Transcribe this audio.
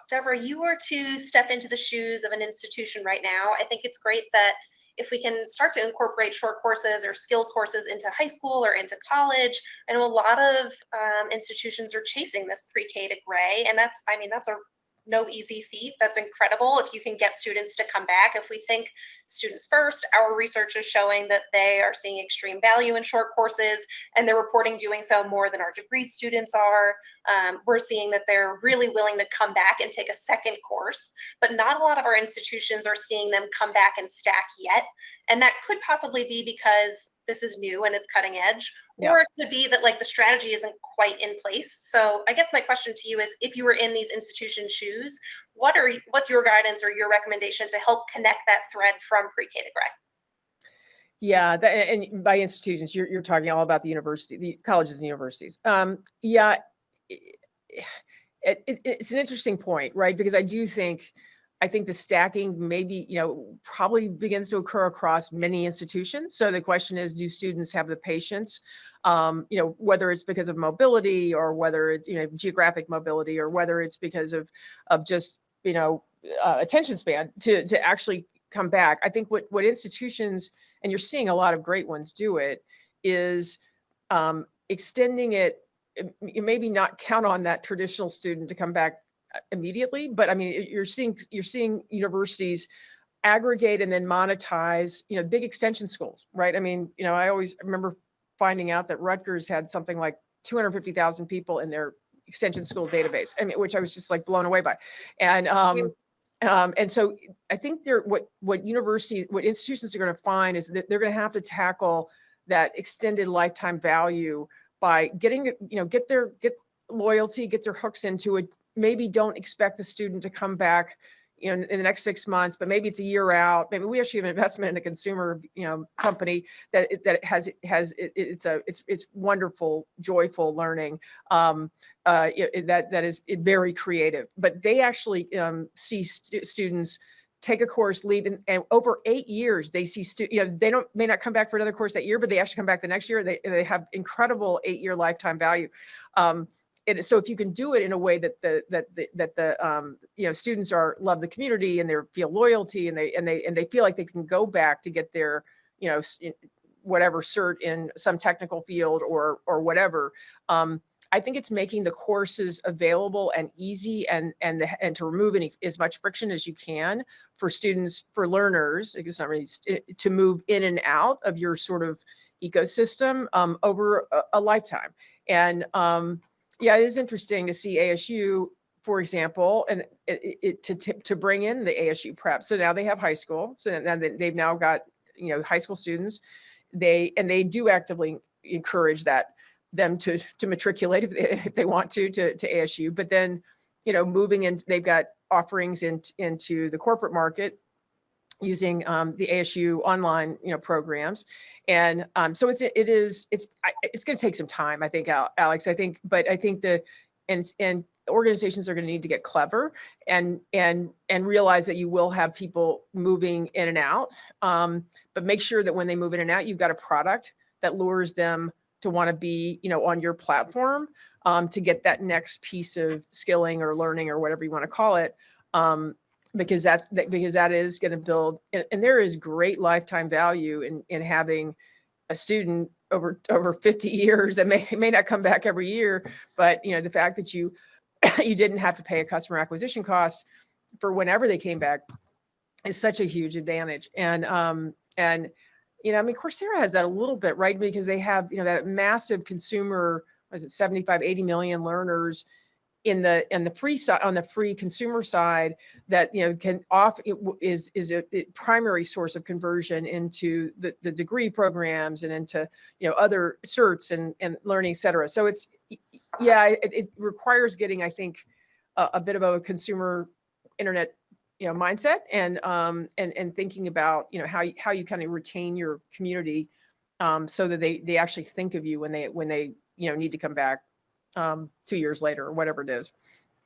Deborah, you were to step into the shoes of an institution right now, I think it's great that if we can start to incorporate short courses or skills courses into high school or into college. I know a lot of institutions are chasing this pre-K to gray, and that's a no easy feat. That's incredible if you can get students to come back. If we think students first, our research is showing that they are seeing extreme value in short courses, and they're reporting doing so more than our degreed students are. We're seeing that they're really willing to come back and take a second course, but not a lot of our institutions are seeing them come back and stack yet. And that could possibly be because this is new and it's cutting edge, Yeah. or it could be that like the strategy isn't quite in place. So I guess my question to you is, if you were in these institution shoes, what's your guidance or your recommendation to help connect that thread from pre-K to grad? Yeah, and by institutions, you're talking all about the colleges and universities. Yeah, it's an interesting point, right? Because I think the stacking maybe, probably begins to occur across many institutions. So the question is, do students have the patience, whether it's because of mobility or whether it's, geographic mobility or whether it's because of just, attention span to actually come back. I think what institutions, and you're seeing a lot of great ones do it, is extending it. Maybe not count on that traditional student to come back immediately, but I mean, you're seeing universities aggregate and then monetize, big extension schools, right? I mean, I always remember finding out that Rutgers had something like 250,000 people in their extension school database. I mean, which I was just like blown away by. And so I think what institutions are going to find is that they're going to have to tackle that extended lifetime value by getting, get loyalty, get their hooks into it. Maybe don't expect the student to come back, in the next 6 months, but maybe it's a year out. Maybe we actually have an investment in a consumer, company that it's wonderful, joyful learning. That is very creative, but they actually see students take a course, leave, and over 8 years, they see they may not come back for another course that year, but they actually come back the next year. They have incredible 8-year lifetime value. So if you can do it in a way that the students love the community and they feel loyalty and they feel like they can go back to get their whatever cert in some technical field or whatever. I think it's making the courses available and easy and to remove as much friction as you can for students, for learners, it's not really to move in and out of your sort of ecosystem over a lifetime. And yeah, it is interesting to see ASU, for example, and to bring in the ASU prep. So now they have high school. So now they've now got high school students. They do actively encourage them to matriculate if they want to ASU. But then moving in, they've got offerings into the corporate market using the ASU online programs. And so it's going to take some time, I think, Alex. But I think and organizations are going to need to get clever and realize that you will have people moving in and out. But make sure that when they move in and out, you've got a product that lures them to want to be on your platform to get that next piece of skilling or learning or whatever you want to call it. Because that is going to build, and there is great lifetime value in having a student over 50 years that may not come back every year, but the fact that you didn't have to pay a customer acquisition cost for whenever they came back is such a huge advantage. And I mean, Coursera has that a little bit, right? Because they have that massive consumer, 75-80 million learners in the free side, on the free consumer side, that can is a primary source of conversion into the degree programs and into other certs and learning, et cetera. So it requires getting, I think, a bit of a consumer internet mindset and thinking about how you kind of retain your community so that they actually think of you when they need to come back 2 years later or whatever it is.